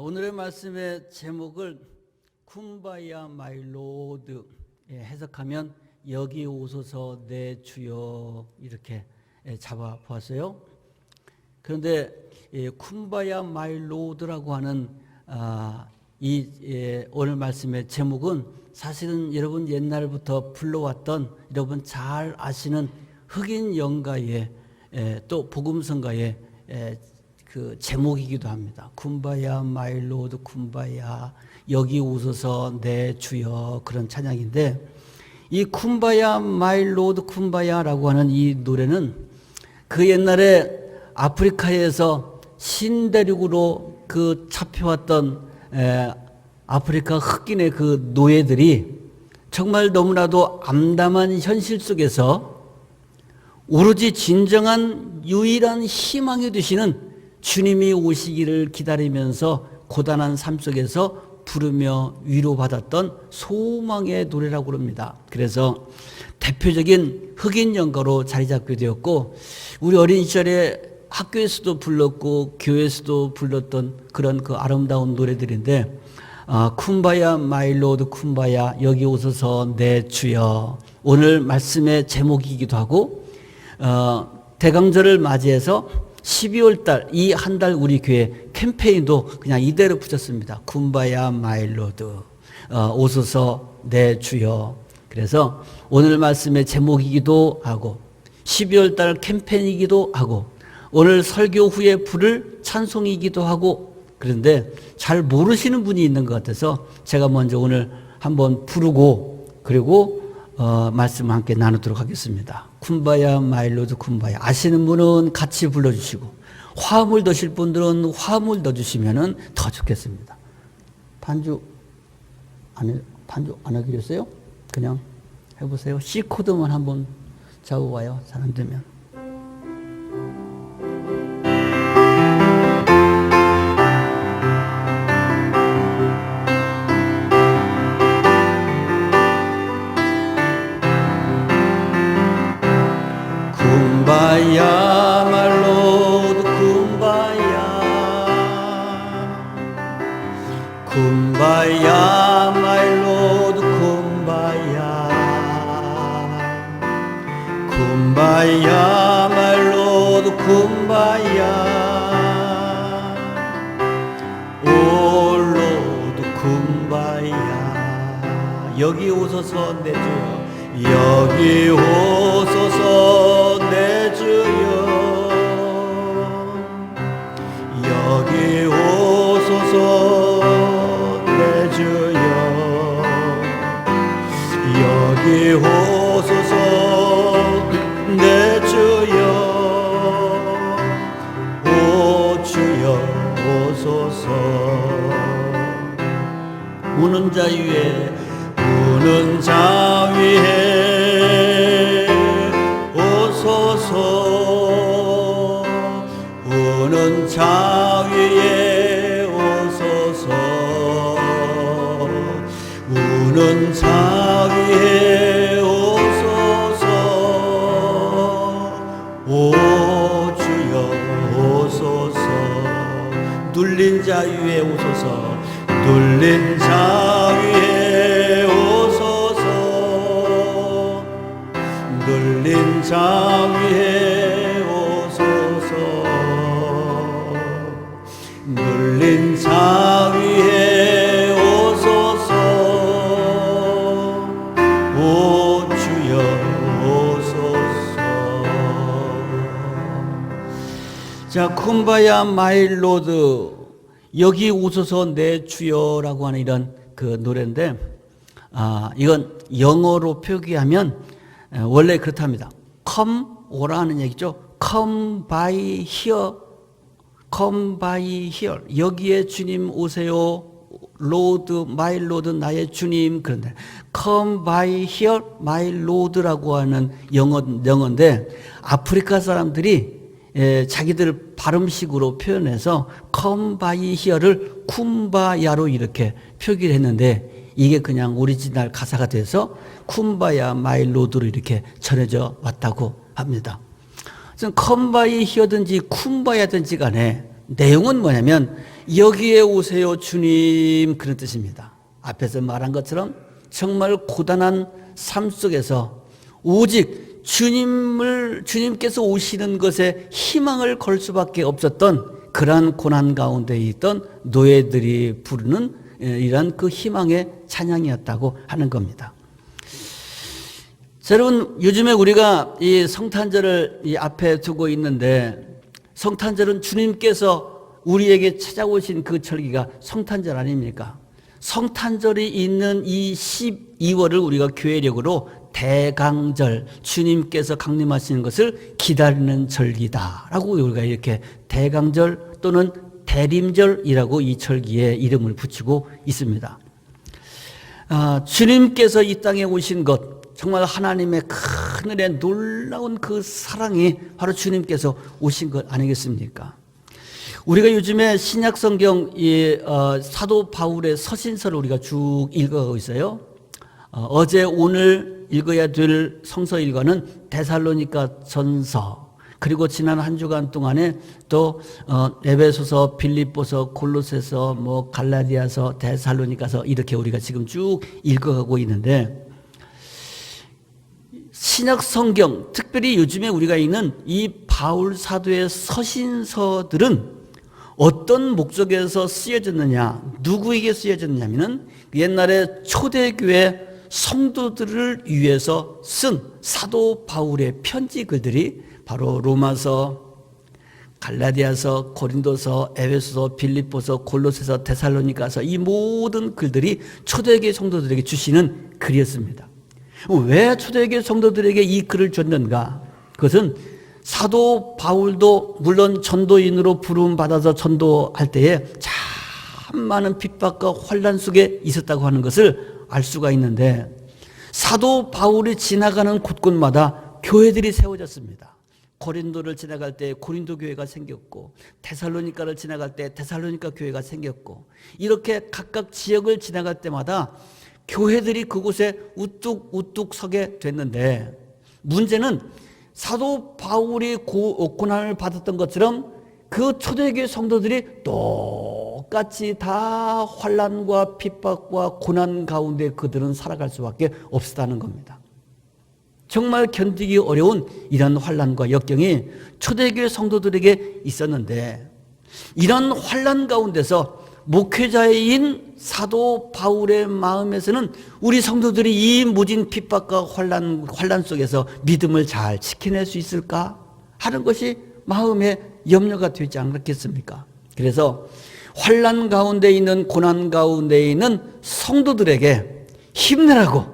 오늘의 말씀의 제목을 쿰바야 마이 로드 해석하면 여기 오소서 내 주여 이렇게 잡아 보았어요. 그런데 쿰바야 마이 로드라고 하는 오늘 말씀의 제목은 사실은 여러분 옛날부터 불러왔던 여러분 잘 아시는 흑인 연가의 또 복음성가의 그 제목이기도 합니다. 쿰바야 마이 로드 쿰바야 여기 오소서 내 주여, 그런 찬양인데, 이 쿰바야 마이 로드 쿰바야라고 하는 이 노래는 그 옛날에 아프리카에서 신대륙으로 그 잡혀왔던 아프리카 흑인의 그 노예들이 정말 너무나도 암담한 현실 속에서 오로지 진정한 유일한 희망이 되시는 주님이 오시기를 기다리면서 고단한 삶 속에서 부르며 위로받았던 소망의 노래라고 합니다. 그래서 대표적인 흑인 연가로 자리 잡게 되었고, 우리 어린 시절에 학교에서도 불렀고 교회에서도 불렀던 그런 그 아름다운 노래들인데, 쿰바야 마이 로드 쿰바야 여기 오소서 내 주여, 오늘 말씀의 제목이기도 하고, 대강절을 맞이해서 12월 달 이 한 달 우리 교회 캠페인도 그냥 이대로 붙였습니다. 쿰바야 마이 로드 오소서 내 주여. 그래서 오늘 말씀의 제목이기도 하고 12월 달 캠페인이기도 하고 오늘 설교 후에 부를 찬송이기도 하고, 그런데 잘 모르시는 분이 있는 것 같아서 제가 먼저 오늘 한번 부르고 그리고 말씀을 함께 나누도록 하겠습니다. 쿰바야 마이 로드 쿰바야, 아시는 분은 같이 불러주시고 화음을 넣으실 분들은 화음을 넣어주시면 더 좋겠습니다. 반주 안 하기로 했어요? 그냥 해보세요. C 코드만 한번 잡아봐요. 잘 안 되면. 쿰바야 마이 로드 쿰바야 쿰바야 마이 로드 쿰바야 쿰바야 마이 로드 쿰바야 오 로드 쿰바야 여기 오소서 내 주여, 여기 오소서 내 주여, 여기 오소서 내 주여, 여기 오소서 내 주여, 오 주여 오소서. 우는 자 위에 우는 자 위에 오소서, 우는 자 위에 오소서, 우는 자 위에 오소서, 오 주여 오소서. 눌린 자 위에 오소서, 눌린 자 위에 오소서, 눌린 자 위에 오소서, 눌린 자 위에 오소서, 오 주여 오소서. 자, 쿰바야 마이 로드 여기 오소서 내 주여라고 하는 이런 그 노래인데, 이건 영어로 표기하면 원래 그렇답니다. Come 오라는 얘기죠. Come by here, come by here. 여기에 주님 오세요. Lord, my Lord, 나의 주님. 그런데 Come by here, my Lord라고 하는 영어인데 아프리카 사람들이 자기들 발음식으로 표현해서 come by here를 쿰바야로 이렇게 표기를 했는데, 이게 그냥 오리지널 가사가 돼서 쿰바야 마이 로드로 이렇게 전해져 왔다고 합니다. come by here든지 쿰바야든지 간에 내용은 뭐냐면 여기에 오세요 주님, 그런 뜻입니다. 앞에서 말한 것처럼 정말 고단한 삶 속에서 오직 주님께서 오시는 것에 희망을 걸 수밖에 없었던 그러한 고난 가운데 있던 노예들이 부르는 이러한 그 희망의 찬양이었다고 하는 겁니다. 자, 여러분, 요즘에 우리가 이 성탄절을 이 앞에 두고 있는데, 성탄절은 주님께서 우리에게 찾아오신 그 절기가 성탄절 아닙니까? 성탄절이 있는 이 12월을 우리가 교회력으로 대강절, 주님께서 강림하시는 것을 기다리는 절기다라고 우리가 이렇게 대강절 또는 대림절이라고 이 절기에 이름을 붙이고 있습니다. 주님께서 이 땅에 오신 것, 정말 하나님의 큰 은혜, 놀라운 그 사랑이 바로 주님께서 오신 것 아니겠습니까? 우리가 요즘에 신약 성경 사도 바울의 서신서를 우리가 쭉 읽어가고 있어요. 어제 오늘 읽어야 될 성서 일과는 데살로니가 전서, 그리고 지난 한 주간 동안에 또 에베소서, 빌립보서, 골로새서, 갈라디아서, 데살로니가서 이렇게 우리가 지금 쭉 읽어가고 있는데, 신약 성경, 특별히 요즘에 우리가 읽는 이 바울 사도의 서신서들은 어떤 목적에서 쓰여졌느냐, 누구에게 쓰여졌냐면은 옛날에 초대교회 성도들을 위해서 쓴 사도 바울의 편지 글들이 바로 로마서, 갈라디아서, 고린도서, 에베소서, 빌립보서, 골로새서, 데살로니가서, 이 모든 글들이 초대교회 성도들에게 주시는 글이었습니다. 왜 초대교회 성도들에게 이 글을 줬는가? 그것은 사도 바울도 물론 전도인으로 부름받아서 전도할 때에 참 많은 핍박과 환난 속에 있었다고 하는 것을 알 수가 있는데, 사도 바울이 지나가는 곳곳마다 교회들이 세워졌습니다. 고린도를 지나갈 때 고린도 교회가 생겼고, 데살로니가를 지나갈 때 데살로니가 교회가 생겼고, 이렇게 각각 지역을 지나갈 때마다 교회들이 그곳에 우뚝 서게 됐는데, 문제는 사도 바울이 고난을 받았던 것처럼 그 초대교회 성도들이 똑같이 다 환난과 핍박과 고난 가운데 그들은 살아갈 수밖에 없었다는 겁니다. 정말 견디기 어려운 이런 환난과 역경이 초대교회 성도들에게 있었는데, 이런 환난 가운데서 목회자인 사도 바울의 마음에서는 우리 성도들이 이 무진 핍박과 환난 속에서 믿음을 잘 지켜낼 수 있을까 하는 것이 마음의 염려가 되지 않겠습니까? 그래서 환난 가운데 있는, 고난 가운데 있는 성도들에게 힘내라고,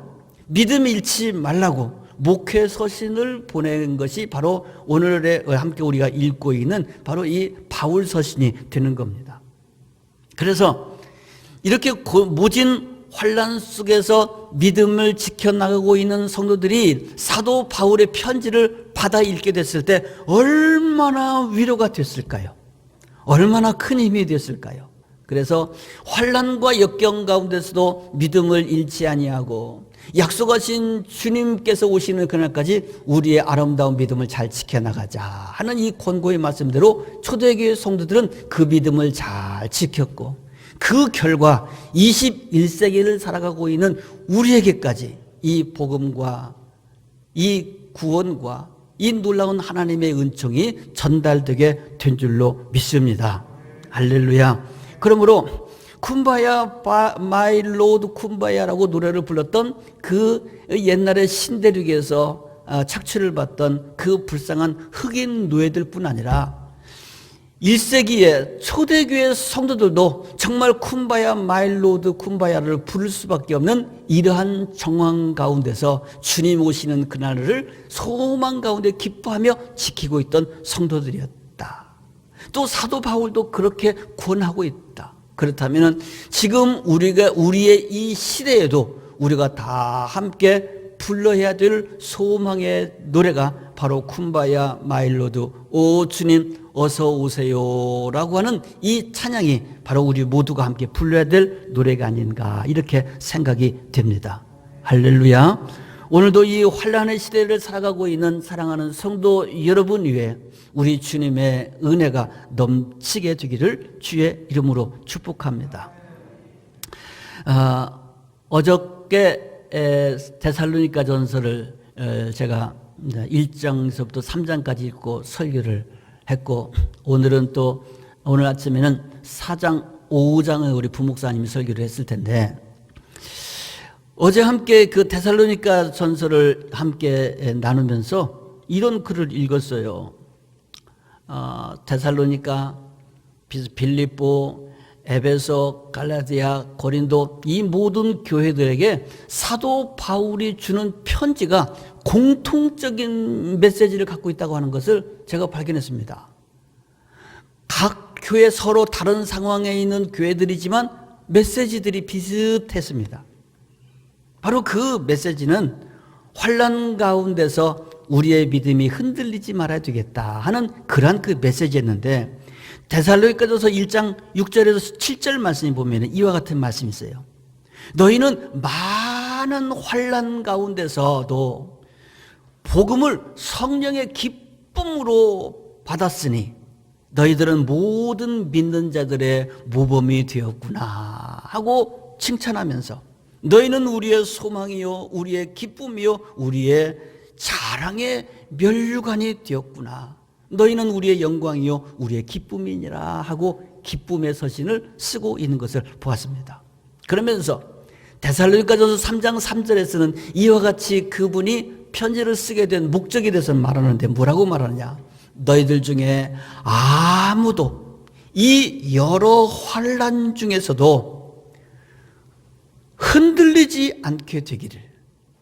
믿음 잃지 말라고 목회 서신을 보낸 것이 바로 오늘에 함께 우리가 읽고 있는 바로 이 바울 서신이 되는 겁니다. 그래서 이렇게 모진 환난 속에서 믿음을 지켜나가고 있는 성도들이 사도 바울의 편지를 받아 읽게 됐을 때 얼마나 위로가 됐을까요? 얼마나 큰 힘이 됐을까요? 그래서 환난과 역경 가운데서도 믿음을 잃지 아니하고 약속하신 주님께서 오시는 그날까지 우리의 아름다운 믿음을 잘 지켜나가자 하는 이 권고의 말씀대로 초대교회 성도들은 그 믿음을 잘 지켰고, 그 결과 21세기를 살아가고 있는 우리에게까지 이 복음과 이 구원과 이 놀라운 하나님의 은총이 전달되게 된 줄로 믿습니다. 할렐루야. 그러므로 쿰바야 마이 로드 쿰바야라고 노래를 불렀던 그 옛날의 신대륙에서 착취를 받던 그 불쌍한 흑인 노예들뿐 아니라 1세기에 초대교회 성도들도 정말 쿰바야 마일로드 쿰바야를 부를 수밖에 없는 이러한 정황 가운데서 주님 오시는 그날을 소망 가운데 기뻐하며 지키고 있던 성도들이었다. 또 사도 바울도 그렇게 권하고 있다. 그렇다면 지금 우리의 이 시대에도 우리가 다 함께 불러야 될 소망의 노래가 바로 쿰바야 마일로드, 오 주님 어서 오세요 라고 하는 이 찬양이 바로 우리 모두가 함께 불러야 될 노래가 아닌가, 이렇게 생각이 됩니다. 할렐루야. 오늘도 이 환난의 시대를 살아가고 있는 사랑하는 성도 여러분 위에 우리 주님의 은혜가 넘치게 되기를 주의 이름으로 축복합니다. 어저께 데살로니가 전서를 제가 1장에서부터 3장까지 읽고 설교를 했고, 오늘은 또 오늘 아침에는 4장 5장을 우리 부목사님이 설교를 했을 텐데, 어제 함께 그 데살로니가 전서를 함께 나누면서 이런 글을 읽었어요. 데살로니가, 빌립보, 에베소, 갈라디아, 고린도 이 모든 교회들에게 사도 바울이 주는 편지가 공통적인 메시지를 갖고 있다고 하는 것을 제가 발견했습니다. 각 교회 서로 다른 상황에 있는 교회들이지만 메시지들이 비슷했습니다. 바로 그 메시지는 환난 가운데서 우리의 믿음이 흔들리지 말아야 되겠다 하는 그러한 그 메시지였는데, 데살로니가전서 1장 6절에서 7절 말씀이 보면 이와 같은 말씀이 있어요. 너희는 많은 환난 가운데서도 복음을 성령의 기쁨으로 받았으니 너희들은 모든 믿는 자들의 모범이 되었구나 하고 칭찬하면서, 너희는 우리의 소망이요 우리의 기쁨이요 우리의 자랑의 면류관이 되었구나. 너희는 우리의 영광이요 우리의 기쁨이니라 하고 기쁨의 서신을 쓰고 있는 것을 보았습니다. 그러면서 데살로니가전서 3장 3절에서는 이와 같이 그분이 편지를 쓰게 된 목적에 대해서 말하는데 뭐라고 말하느냐? 너희들 중에 아무도 이 여러 환난 중에서도 흔들리지 않게 되기를,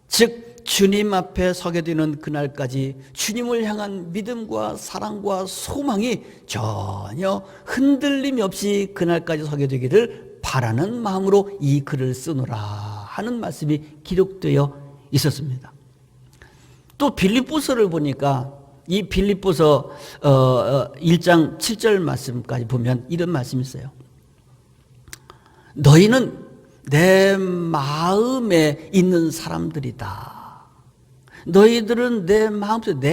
즉 주님 앞에 서게 되는 그날까지 주님을 향한 믿음과 사랑과 소망이 전혀 흔들림 없이 그날까지 서게 되기를 바라는 마음으로 이 글을 쓰노라 하는 말씀이 기록되어 있었습니다. 또 빌립보서를 보니까 이 빌립보서 1장 7절 말씀까지 보면 이런 말씀이 있어요. 너희는 내 마음에 있는 사람들이다. 너희들은 내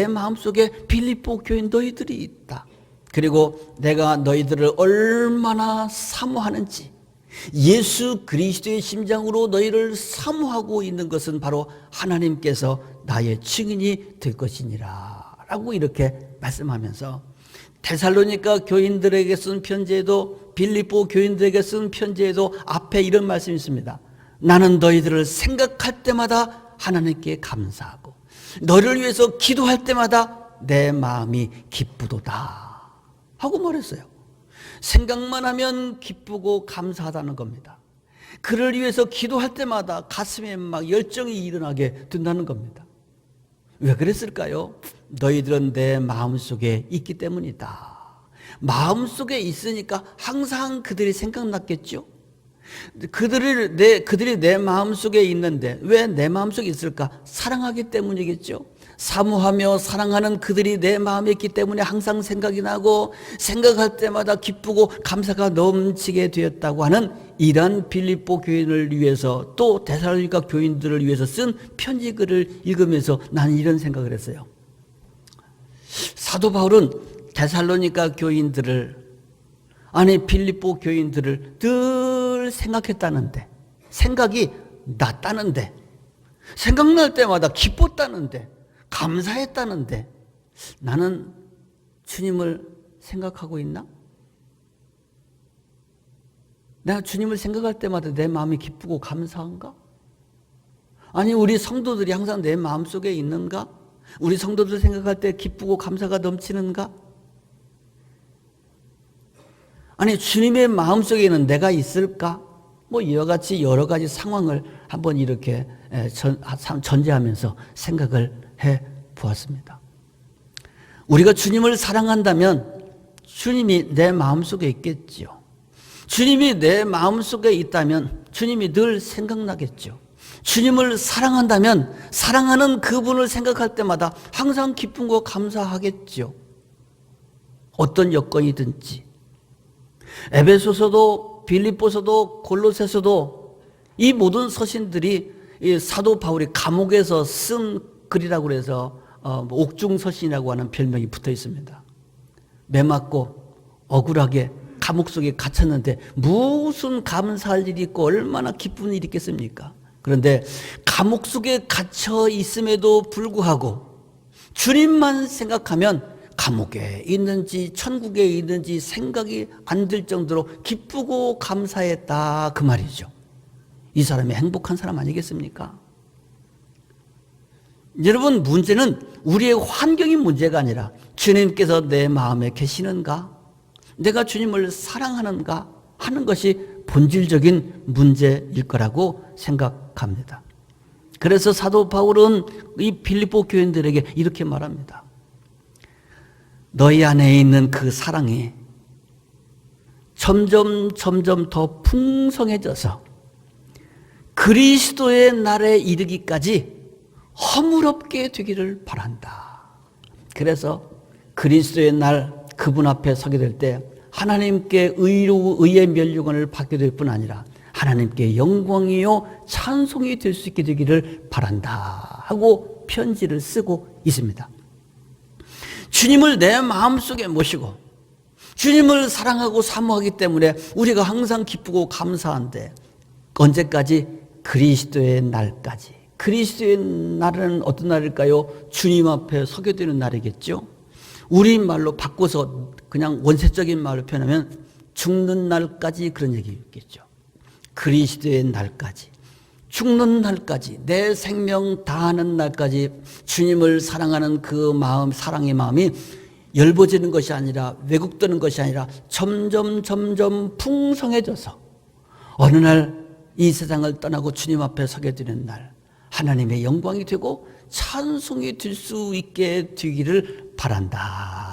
마음속에 빌립보 교인 너희들이 있다. 그리고 내가 너희들을 얼마나 사모하는지, 예수 그리스도의 심장으로 너희를 사모하고 있는 것은 바로 하나님께서 나의 증인이 될 것이니라 라고 이렇게 말씀하면서, 데살로니가 교인들에게 쓴 편지에도 빌립보 교인들에게 쓴 편지에도 앞에 이런 말씀이 있습니다. 나는 너희들을 생각할 때마다 하나님께 감사하고 너를 위해서 기도할 때마다 내 마음이 기쁘도다 하고 말했어요. 생각만 하면 기쁘고 감사하다는 겁니다. 그를 위해서 기도할 때마다 가슴에 막 열정이 일어나게 된다는 겁니다. 왜 그랬을까요? 너희들은 내 마음속에 있기 때문이다. 마음속에 있으니까 항상 그들이 생각났겠죠. 그들이 내 마음속에 있는데 왜 내 마음속에 있을까? 사랑하기 때문이겠죠. 사모하며 사랑하는 그들이 내 마음에 있기 때문에 항상 생각이 나고 생각할 때마다 기쁘고 감사가 넘치게 되었다고 하는 이런 빌립보 교인을 위해서, 또 데살로니가 교인들을 위해서 쓴 편지글을 읽으면서 나는 이런 생각을 했어요. 사도 바울은 데살로니가 교인들을, 아니 빌립보 교인들을 늘 생각했다는데, 생각이 났다는데, 생각날 때마다 기뻤다는데, 감사했다는데, 나는 주님을 생각하고 있나? 내가 주님을 생각할 때마다 내 마음이 기쁘고 감사한가? 아니 우리 성도들이 항상 내 마음속에 있는가? 우리 성도들 생각할 때 기쁘고 감사가 넘치는가? 아니 주님의 마음속에는 내가 있을까? 뭐 이와 같이 여러 가지 상황을 한번 이렇게 전제하면서 생각을 해 보았습니다. 우리가 주님을 사랑한다면 주님이 내 마음속에 있겠지요. 주님이 내 마음속에 있다면 주님이 늘 생각나겠죠. 주님을 사랑한다면 사랑하는 그분을 생각할 때마다 항상 기쁨과 감사하겠죠. 어떤 여건이든지. 에베소서도 빌립보서도 골로새서도 이 모든 서신들이 이 사도 바울이 감옥에서 쓴 글이라고 해서 옥중서신이라고 하는 별명이 붙어 있습니다. 매맞고 억울하게 감옥 속에 갇혔는데 무슨 감사할 일이 있고 얼마나 기쁜 일이 있겠습니까? 그런데 감옥 속에 갇혀 있음에도 불구하고 주님만 생각하면 감옥에 있는지 천국에 있는지 생각이 안 들 정도로 기쁘고 감사했다, 그 말이죠. 이 사람이 행복한 사람 아니겠습니까? 여러분, 문제는 우리의 환경이 문제가 아니라 주님께서 내 마음에 계시는가, 내가 주님을 사랑하는가 하는 것이 본질적인 문제일 거라고 생각합니다. 그래서 사도 바울은 이 빌립보 교인들에게 이렇게 말합니다. 너희 안에 있는 그 사랑이 점점 더 풍성해져서 그리스도의 날에 이르기까지 허물없게 되기를 바란다. 그래서 그리스도의 날 그분 앞에 서게 될 때 하나님께 의의 면류관을 받게 될 뿐 아니라 하나님께 영광이요 찬송이 될 수 있게 되기를 바란다 하고 편지를 쓰고 있습니다. 주님을 내 마음속에 모시고 주님을 사랑하고 사모하기 때문에 우리가 항상 기쁘고 감사한데, 언제까지? 그리스도의 날까지. 그리스도의 날은 어떤 날일까요? 주님 앞에 서게 되는 날이겠죠. 우리말로 바꿔서 그냥 원색적인 말로 표현하면 죽는 날까지, 그런 얘기겠죠. 그리스도의 날까지, 죽는 날까지, 내 생명 다하는 날까지 주님을 사랑하는 그 마음, 사랑의 마음이 열버지는 것이 아니라, 왜곡되는 것이 아니라 점점 풍성해져서 어느 날 이 세상을 떠나고 주님 앞에 서게 되는 날 하나님의 영광이 되고 찬송이 될 수 있게 되기를 바란다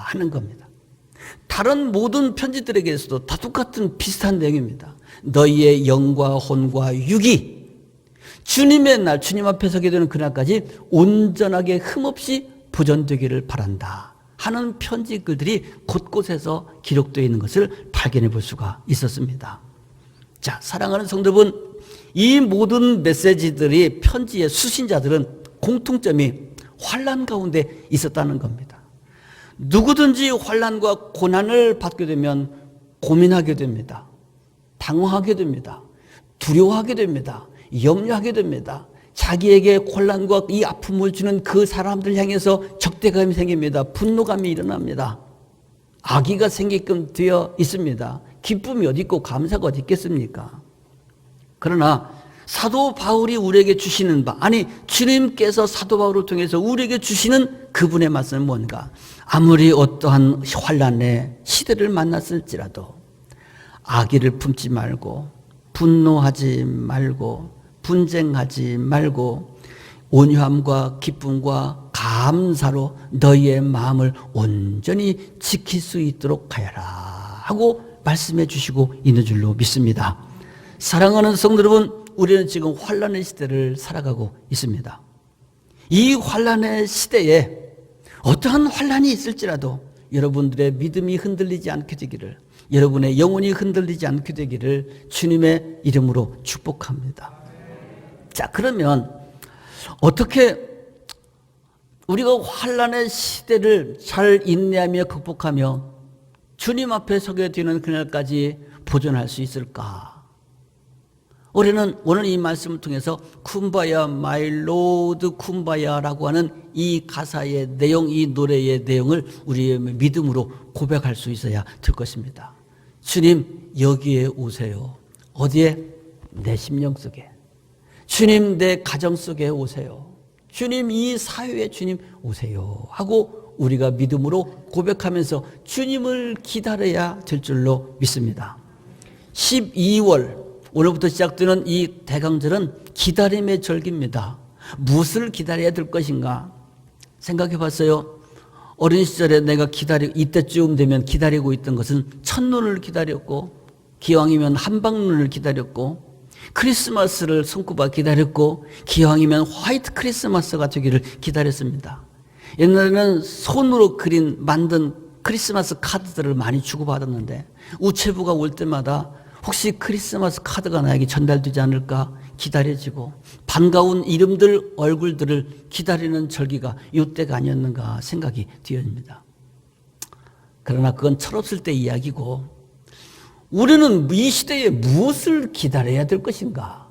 하는 겁니다. 다른 모든 편지들에게서도 다 똑같은 비슷한 내용입니다. 너희의 영과 혼과 육이 주님의 날, 주님 앞에 서게 되는 그날까지 온전하게 흠없이 보존되기를 바란다 하는 편지글들이 곳곳에서 기록되어 있는 것을 발견해 볼 수가 있었습니다. 자, 사랑하는 성도분, 이 모든 메시지들이, 편지의 수신자들은 공통점이 환난 가운데 있었다는 겁니다. 누구든지 환난과 고난을 받게 되면 고민하게 됩니다. 당황하게 됩니다. 두려워하게 됩니다. 염려하게 됩니다. 자기에게 혼란과 이 아픔을 주는 그 사람들 향해서 적대감이 생깁니다. 분노감이 일어납니다. 악의가 생기게끔 되어 있습니다. 기쁨이 어디 있고 감사가 어디 있겠습니까? 그러나 사도 바울이 우리에게 주시는 바, 아니 주님께서 사도 바울을 통해서 우리에게 주시는 그분의 말씀은 뭔가? 아무리 어떠한 환난의 시대를 만났을지라도 악의를 품지 말고, 분노하지 말고, 분쟁하지 말고, 온유함과 기쁨과 감사로 너희의 마음을 온전히 지킬 수 있도록 하여라 하고 말씀해 주시고 있는 줄로 믿습니다. 사랑하는 성도 여러분, 우리는 지금 환난의 시대를 살아가고 있습니다. 이 환난의 시대에 어떠한 환난이 있을지라도 여러분들의 믿음이 흔들리지 않게 되기를, 여러분의 영혼이 흔들리지 않게 되기를 주님의 이름으로 축복합니다. 자, 그러면 어떻게 우리가 환난의 시대를 잘 인내하며 극복하며 주님 앞에 서게 되는 그날까지 보존할 수 있을까? 우리는 오늘 이 말씀을 통해서 쿰바야 마이 로드 쿰바야라고 하는 이 가사의 내용, 이 노래의 내용을 우리의 믿음으로 고백할 수 있어야 될 것입니다. 주님, 여기에 오세요. 어디에? 내 심령 속에. 주님, 내 가정 속에 오세요. 주님, 이 사회에 주님 오세요 하고 우리가 믿음으로 고백하면서 주님을 기다려야 될 줄로 믿습니다. 12월 오늘부터 시작되는 이 대강절은 기다림의 절기입니다. 무엇을 기다려야 될 것인가 생각해 봤어요. 어린 시절에 내가 이때쯤 되면 기다리고 있던 것은 첫눈을 기다렸고, 기왕이면 한방눈을 기다렸고, 크리스마스를 손꼽아 기다렸고, 기왕이면 화이트 크리스마스가 되기를 기다렸습니다. 옛날에는 손으로 만든 크리스마스 카드들을 많이 주고받았는데 우체부가 올 때마다 혹시 크리스마스 카드가 나에게 전달되지 않을까 기다려지고 반가운 이름들 얼굴들을 기다리는 절기가 이때가 아니었는가 생각이 되어집니다. 그러나 그건 철없을 때 이야기고 우리는 이 시대에 무엇을 기다려야 될 것인가?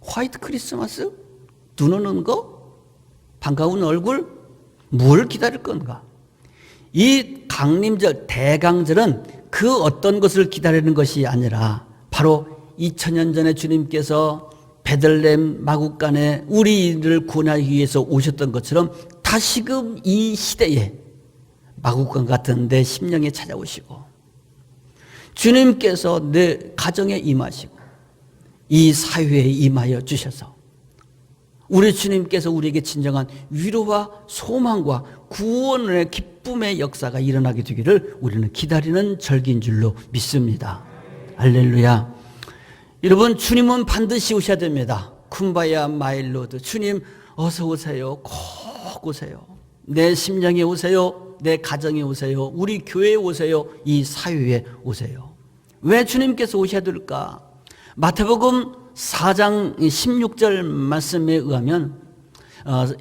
화이트 크리스마스? 눈 오는 거? 반가운 얼굴? 뭘 기다릴 건가? 이 강림절, 대강절은 그 어떤 것을 기다리는 것이 아니라 바로 2000년 전에 주님께서 베들레헴 마구간에 우리를 구원하기 위해서 오셨던 것처럼 다시금 이 시대에 마구간 같은 내 심령에 찾아오시고 주님께서 내 가정에 임하시고 이 사회에 임하여 주셔서 우리 주님께서 우리에게 진정한 위로와 소망과 구원의 기쁨의 역사가 일어나게 되기를 우리는 기다리는 절기인 줄로 믿습니다. 할렐루야. 여러분, 주님은 반드시 오셔야 됩니다. 쿰바야 마일로드. 주님 어서 오세요. 꼭 오세요. 내 심령에 오세요. 내 가정에 오세요. 우리 교회에 오세요. 이 사회에 오세요. 왜 주님께서 오셔야 될까? 마태복음 4장 16절 말씀에 의하면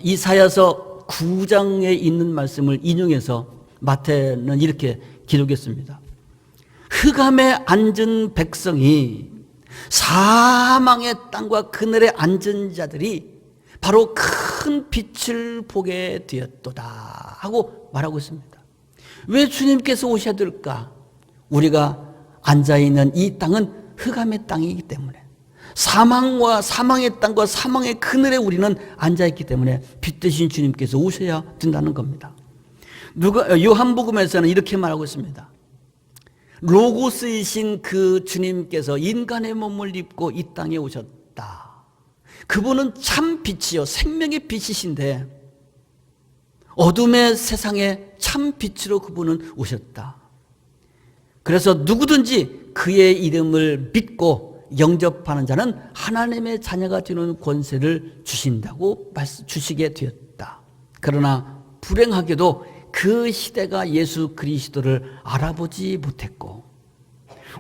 이사야서 9장에 있는 말씀을 인용해서 마태는 이렇게 기록했습니다. 흑암에 앉은 백성이 사망의 땅과 그늘에 앉은 자들이 바로 큰 빛을 보게 되었도다 하고 말하고 있습니다. 왜 주님께서 오셔야 될까? 우리가 앉아있는 이 땅은 흑암의 땅이기 때문에 사망과 사망의 땅과 사망의 그늘에 우리는 앉아있기 때문에 빛 대신 주님께서 오셔야 된다는 겁니다. 요한복음에서는 이렇게 말하고 있습니다. 로고스이신 그 주님께서 인간의 몸을 입고 이 땅에 오셨다. 그분은 참 빛이요 생명의 빛이신데 어둠의 세상에 참 빛으로 그분은 오셨다. 그래서 누구든지 그의 이름을 믿고 영접하는 자는 하나님의 자녀가 되는 권세를 주신다고 주시게 되었다. 그러나 불행하게도 그 시대가 예수 그리스도를 알아보지 못했고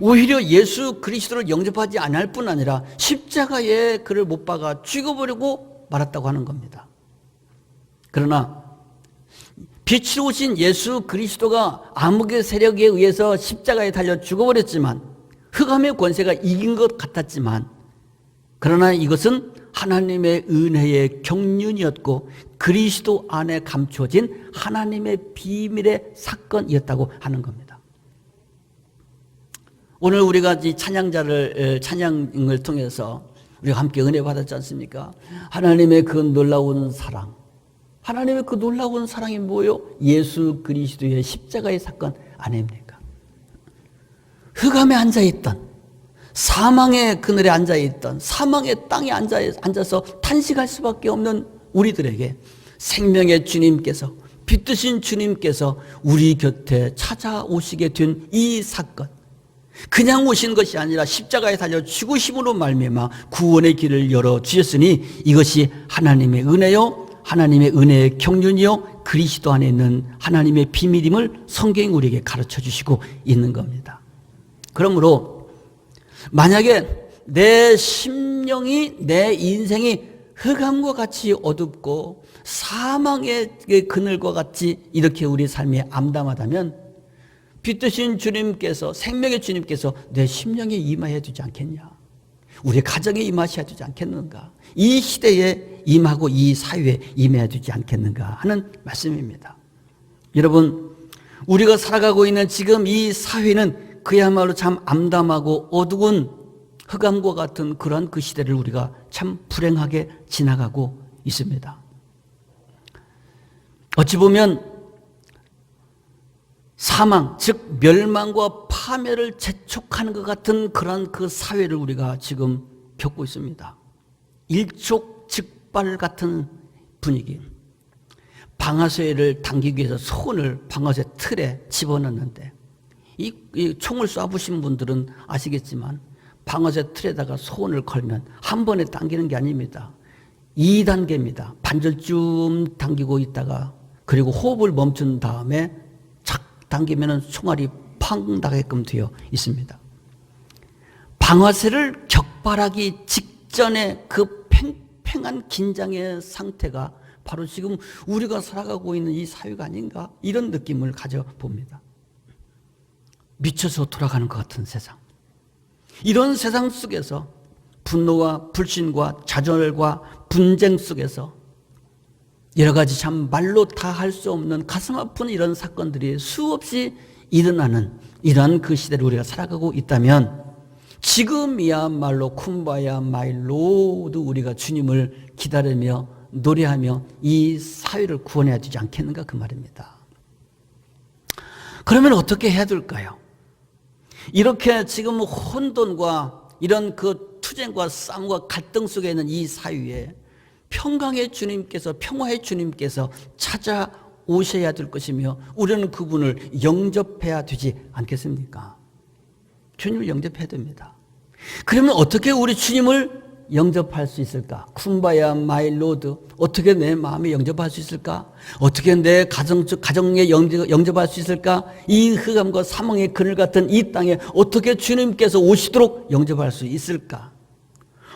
오히려 예수 그리스도를 영접하지 않을 뿐 아니라 십자가에 그를 못 박아 죽여버리고 말았다고 하는 겁니다. 그러나 빛으로 오신 예수 그리스도가 암흑의 세력에 의해서 십자가에 달려 죽어버렸지만 흑암의 권세가 이긴 것 같았지만 그러나 이것은 하나님의 은혜의 경륜이었고 그리스도 안에 감추어진 하나님의 비밀의 사건이었다고 하는 겁니다. 오늘 우리가 이 찬양을 통해서 우리가 함께 은혜 받았지 않습니까? 하나님의 그 놀라운 사랑, 하나님의 그 놀라운 사랑이 뭐예요? 예수 그리스도의 십자가의 사건 아닙니까? 흑암에 앉아있던 사망의 그늘에 앉아있던 사망의 땅에 앉아서 탄식할 수밖에 없는 우리들에게 생명의 주님께서 빛 드신 주님께서 우리 곁에 찾아오시게 된 이 사건 그냥 오신 것이 아니라 십자가에 달려 죽으심으로 말미암아 구원의 길을 열어주셨으니 이것이 하나님의 은혜요 하나님의 은혜의 경륜이요 그리스도 안에 있는 하나님의 비밀임을 성경이 우리에게 가르쳐 주시고 있는 겁니다. 그러므로 만약에 내 심령이 내 인생이 흑암과 같이 어둡고 사망의 그늘과 같이 이렇게 우리 삶이 암담하다면 빛 드신 주님께서 생명의 주님께서 내 심령에 임하여 주지 않겠냐? 우리 가정에 임하셔야 되지 않겠는가? 이 시대에 임하고 이 사회에 임해야 되지 않겠는가 하는 말씀입니다. 여러분 우리가 살아가고 있는 지금 이 사회는 그야말로 참 암담하고 어두운 흑암과 같은 그런 그 시대를 우리가 참 불행하게 지나가고 있습니다. 어찌 보면 사망, 즉 멸망과 파멸을 재촉하는 것 같은 그런 그 사회를 우리가 지금 겪고 있습니다. 일촉즉발 같은 분위기. 방아쇠를 당기기 위해서 손을 방아쇠 틀에 집어넣는데 이 총을 쏴보신 분들은 아시겠지만 방아쇠 틀에다가 손을 걸면 한 번에 당기는 게 아닙니다. 2단계입니다. 반절쯤 당기고 있다가 그리고 호흡을 멈춘 다음에 착 당기면 총알이 팡 나게끔 되어 있습니다. 방아쇠를 격발하기 직전에 그 팽팽한 긴장의 상태가 바로 지금 우리가 살아가고 있는 이 사회가 아닌가, 이런 느낌을 가져봅니다. 미쳐서 돌아가는 것 같은 세상. 이런 세상 속에서 분노와 불신과 좌절과 분쟁 속에서 여러 가지 참 말로 다 할 수 없는 가슴 아픈 이런 사건들이 수없이 일어나는 이러한 그 시대를 우리가 살아가고 있다면, 지금이야말로 쿰바야 마일로도 우리가 주님을 기다리며 노래하며 이 사회를 구원해야 되지 않겠는가, 그 말입니다. 그러면 어떻게 해야 될까요? 이렇게 지금 혼돈과 이런 그 투쟁과 싸움과 갈등 속에 있는 이 사회에 평강의 주님께서, 평화의 주님께서 찾아오셔야 될 것이며, 우리는 그분을 영접해야 되지 않겠습니까? 주님을 영접해야 됩니다. 그러면 어떻게 우리 주님을 영접할 수 있을까? 쿰바야 마이 로드, 어떻게 내 마음에 영접할 수 있을까? 어떻게 내 가정에 영접할 수 있을까? 이 흑암과 사망의 그늘 같은 이 땅에 어떻게 주님께서 오시도록 영접할 수 있을까?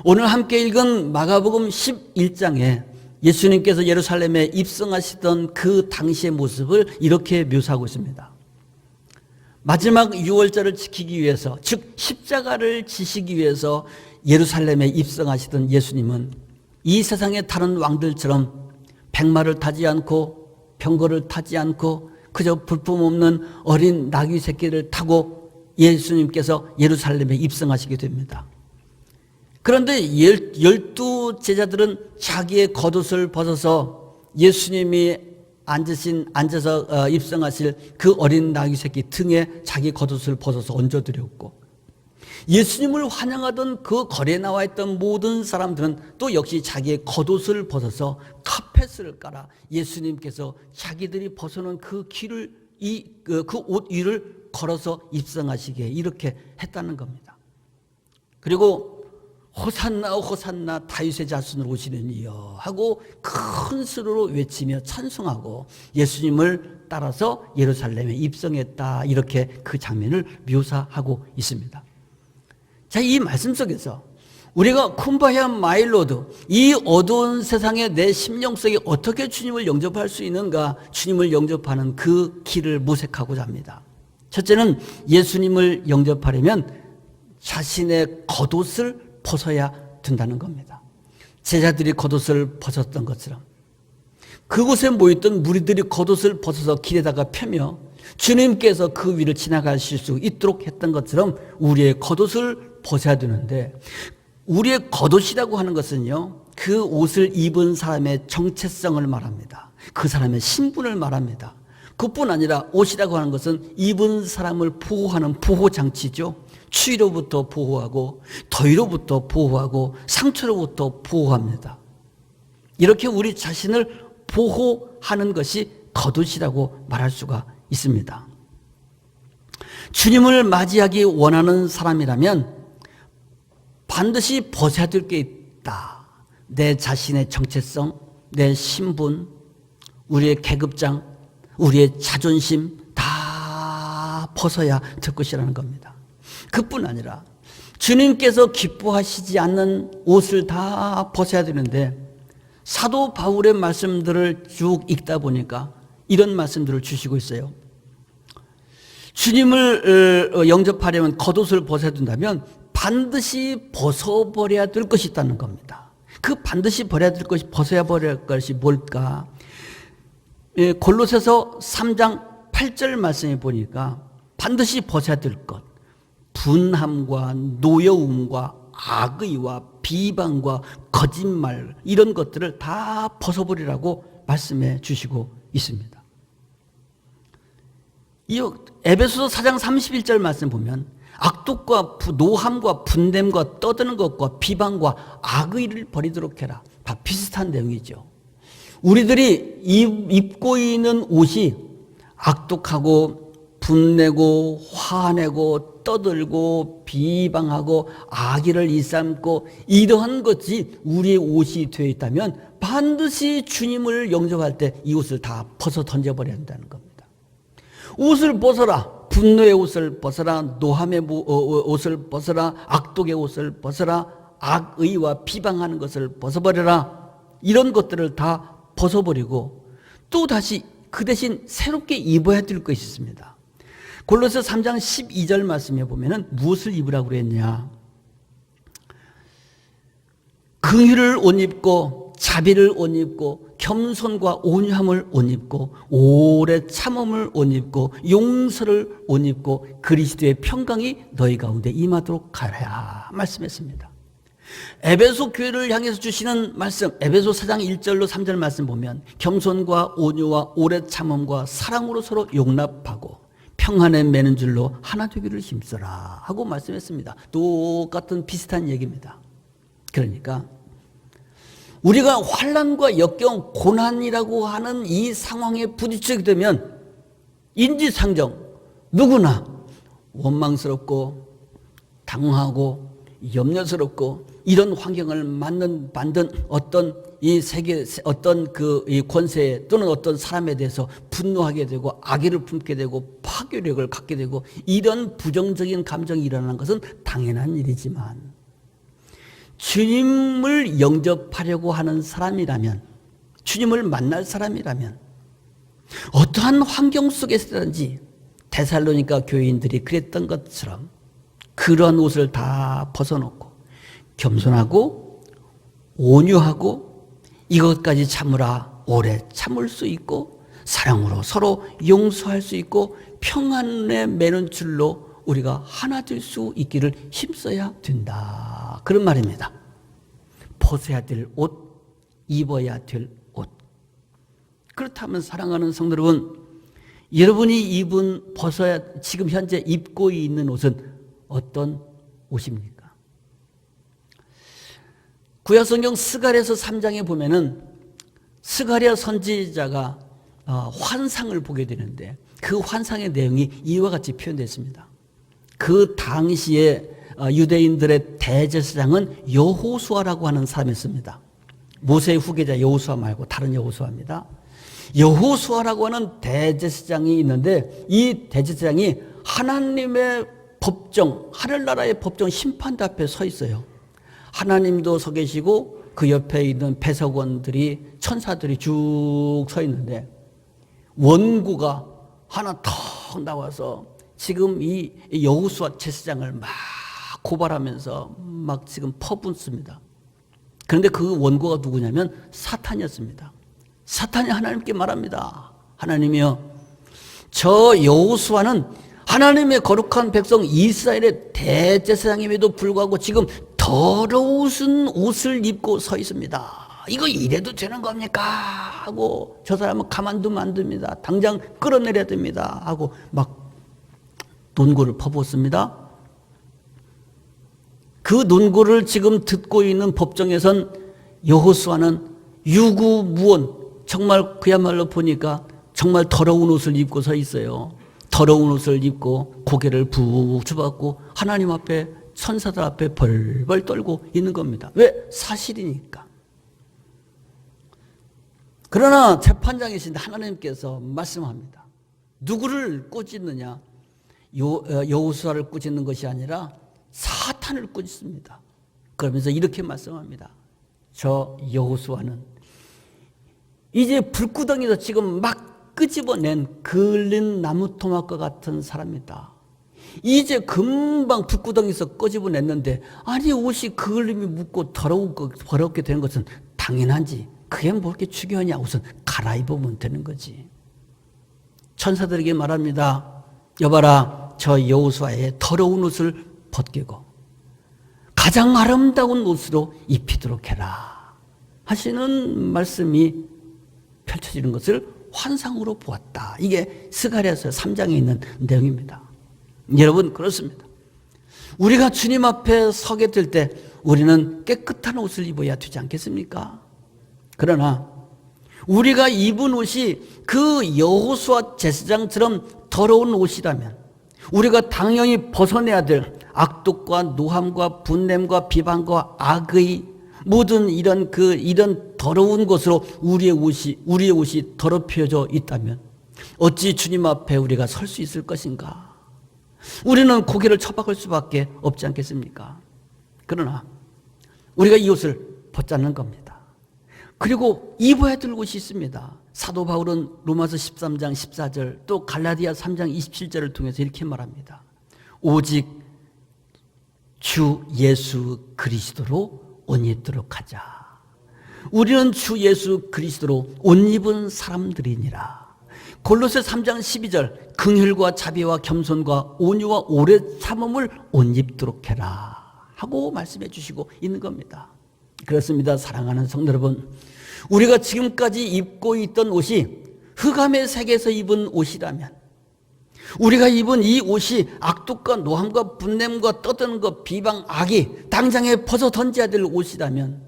오늘 함께 읽은 마가복음 11장에 예수님께서 예루살렘에 입성하시던 그 당시의 모습을 이렇게 묘사하고 있습니다. 마지막 유월절을 지키기 위해서, 즉 십자가를 지시기 위해서 예루살렘에 입성하시던 예수님은 이 세상의 다른 왕들처럼 백마를 타지 않고 병거를 타지 않고 그저 불품 없는 어린 나귀 새끼를 타고 예수님께서 예루살렘에 입성하시게 됩니다. 그런데 12 제자들은 자기의 겉옷을 벗어서 예수님이 앉아서 입성하실 그 어린 나귀 새끼 등에 자기 겉옷을 벗어서 얹어드렸고, 예수님을 환영하던 그 거리에 나와 있던 모든 사람들은 또 역시 자기의 겉옷을 벗어서 카펫을 깔아 예수님께서 자기들이 벗어놓은 그 길을, 그 옷 위를 걸어서 입성하시게 이렇게 했다는 겁니다. 그리고 호산나 호산나 다윗의 자손으로 오시는 이여 하고 큰 소리로 외치며 찬송하고 예수님을 따라서 예루살렘에 입성했다, 이렇게 그 장면을 묘사하고 있습니다. 자, 이 말씀 속에서 우리가 쿰바야 마일로드, 이 어두운 세상에 내 심령 속에 어떻게 주님을 영접할 수 있는가, 주님을 영접하는 그 길을 모색하고자 합니다. 첫째는 예수님을 영접하려면 자신의 겉옷을 벗어야 된다는 겁니다. 제자들이 겉옷을 벗었던 것처럼 그곳에 모였던 무리들이 겉옷을 벗어서 길에다가 펴며 주님께서 그 위를 지나가실 수 있도록 했던 것처럼 우리의 겉옷을 벗어야 되는데, 우리의 겉옷이라고 하는 것은요, 그 옷을 입은 사람의 정체성을 말합니다. 그 사람의 신분을 말합니다. 그뿐 아니라 옷이라고 하는 것은 입은 사람을 보호하는 보호장치죠. 추위로부터 보호하고 더위로부터 보호하고 상처로부터 보호합니다. 이렇게 우리 자신을 보호하는 것이 겉옷이라고 말할 수가 있습니다. 주님을 맞이하기 원하는 사람이라면 반드시 벗어야 될 게 있다. 내 자신의 정체성, 내 신분, 우리의 계급장, 우리의 자존심 다 벗어야 될 것이라는 겁니다. 그뿐 아니라 주님께서 기뻐하시지 않는 옷을 다 벗어야 되는데, 사도 바울의 말씀들을 쭉 읽다 보니까 이런 말씀들을 주시고 있어요. 주님을 영접하려면 겉옷을 벗어야 된다면 반드시 벗어버려야 될 것이 있다는 겁니다. 그 반드시 벗어야 버려야 될 것이 뭘까? 골로새서 3장 8절 말씀에 보니까 반드시 벗어야 될 것, 분함과 노여움과 악의와 비방과 거짓말, 이런 것들을 다 벗어버리라고 말씀해 주시고 있습니다. 이 에베소서 4장 31절 말씀 보면 악독과 노함과 분냄과 떠드는 것과 비방과 악의를 버리도록 해라. 다 비슷한 내용이죠. 우리들이 입고 있는 옷이 악독하고 분내고 화내고 떠들고 비방하고 악의를 일삼고 이러한 것이 우리의 옷이 되어 있다면 반드시 주님을 영접할 때 이 옷을 다 벗어 던져버려야 한다는 겁니다. 옷을 벗어라. 분노의 옷을 벗어라. 노함의 옷을 벗어라. 악독의 옷을 벗어라. 악의와 비방하는 것을 벗어버려라. 이런 것들을 다 벗어버리고 또 다시 그 대신 새롭게 입어야 될 것이 있습니다. 골로새 3장 12절 말씀에 보면은 무엇을 입으라고 그랬냐? 긍휼을 옷 입고 자비를 옷 입고 겸손과 온유함을 옷 입고 오래 참음을 옷 입고 용서를 옷 입고 그리스도의 평강이 너희 가운데 임하도록 하라 말씀했습니다. 에베소 교회를 향해서 주시는 말씀, 에베소 4장 1절로 3절 말씀 보면 겸손과 온유와 오래 참음과 사랑으로 서로 용납하고 평안에 매는 줄로 하나 되기를 힘써라 하고 말씀했습니다. 똑같은 비슷한 얘기입니다. 그러니까 우리가 환난과 역경, 고난이라고 하는 이 상황에 부딪히게 되면 인지상정 누구나 원망스럽고 당황하고 염려스럽고 이런 환경을 만든 어떤 이 세계 어떤 이 권세 또는 어떤 사람에 대해서 분노하게 되고 악의를 품게 되고 파괴력을 갖게 되고 이런 부정적인 감정이 일어나는 것은 당연한 일이지만 주님을 영접하려고 하는 사람이라면 주님을 만날 사람이라면 어떠한 환경 속에서든지 데살로니가 교인들이 그랬던 것처럼 그런 옷을 다 벗어놓고 겸손하고 온유하고 이것까지 참으라 오래 참을 수 있고 사랑으로 서로 용서할 수 있고 평안에 매는 줄로 우리가 하나 될 수 있기를 힘써야 된다. 그런 말입니다. 벗어야 될 옷, 입어야 될 옷. 그렇다면 사랑하는 성도 여러분, 여러분이 벗어야 지금 현재 입고 있는 옷은 어떤 옷입니까? 구약성경 스가랴서 3장에 보면은 스가랴 선지자가 환상을 보게 되는데 그 환상의 내용이 이와 같이 표현되어 있습니다. 그 당시에 유대인들의 대제사장은 여호수아라고 하는 사람이었습니다. 모세의 후계자 여호수아 말고 다른 여호수아입니다. 여호수아라고 하는 대제사장이 있는데 이 대제사장이 하나님의 법정, 하늘나라의 법정 심판대 앞에 서 있어요. 하나님도 서 계시고 그 옆에 있는 배석원들이 천사들이 쭉 서 있는데 원고가 하나 턱 나와서 지금 이 여호수아 제사장을 막 고발하면서 막 지금 퍼붓습니다. 그런데 그 원고가 누구냐면 사탄이었습니다. 사탄이 하나님께 말합니다. 하나님이여, 저 여호수아는 하나님의 거룩한 백성 이스라엘의 대제사장임에도 불구하고 지금 더러운 옷을 입고 서 있습니다. 이거 이래도 되는 겁니까? 하고 저 사람은 가만두면 안 됩니다. 당장 끌어내려야 됩니다. 하고 막 논고를 퍼붓습니다. 그 논고를 지금 듣고 있는 법정에선 여호수아는 유구무원, 정말 그야말로 보니까 정말 더러운 옷을 입고 서 있어요. 더러운 옷을 입고 고개를 푹 주박고 하나님 앞에 천사들 앞에 벌벌 떨고 있는 겁니다. 왜? 사실이니까. 그러나 재판장이신 하나님께서 말씀합니다. 누구를 꾸짖느냐? 여호수아를 꾸짖는 것이 아니라 사탄을 꾸짖습니다. 그러면서 이렇게 말씀합니다. 저 여호수아는 이제 불구덩이에서 지금 막 끄집어낸 그을린 나무토막과 같은 사람이다. 이제 금방 불구덩이에서 끄집어냈는데 아니 옷이 그을림이 묻고 더럽게 되는 것은 당연한지 그게 뭐 그렇게 중요하냐. 우선 갈아입으면 되는 거지. 천사들에게 말합니다. 여봐라, 저 여호수아의 더러운 옷을 벗기고 가장 아름다운 옷으로 입히도록 해라 하시는 말씀이 펼쳐지는 것을 환상으로 보았다. 이게 스가랴서 3장에 있는 내용입니다. 여러분, 그렇습니다. 우리가 주님 앞에 서게 될 때 우리는 깨끗한 옷을 입어야 되지 않겠습니까? 그러나 우리가 입은 옷이 그 여호수아 제사장처럼 더러운 옷이라면 우리가 당연히 벗어내야 될 악독과 노함과 분냄과 비방과 악의 모든 이런 더러운 것으로 우리의 옷이 더럽혀져 있다면 어찌 주님 앞에 우리가 설 수 있을 것인가? 우리는 고개를 처박을 수밖에 없지 않겠습니까? 그러나 우리가 이 옷을 벗자는 겁니다. 그리고 입어야 될 옷이 있습니다. 사도 바울은 로마서 13장 14절 또 갈라디아 3장 27절을 통해서 이렇게 말합니다. 오직 주 예수 그리스도로 옷 입도록 하자. 우리는 주 예수 그리스도로 옷 입은 사람들이니라. 골로새 3장 12절 긍휼과 자비와 겸손과 온유와 오래 참음을 옷 입도록 해라 하고 말씀해 주시고 있는 겁니다. 그렇습니다. 사랑하는 성도 여러분, 우리가 지금까지 입고 있던 옷이 흑암의 세계에서 입은 옷이라면, 우리가 입은 이 옷이 악독과 노함과 분냄과 떠드는 것, 비방, 악이 당장에 벗어 던져야 될 옷이라면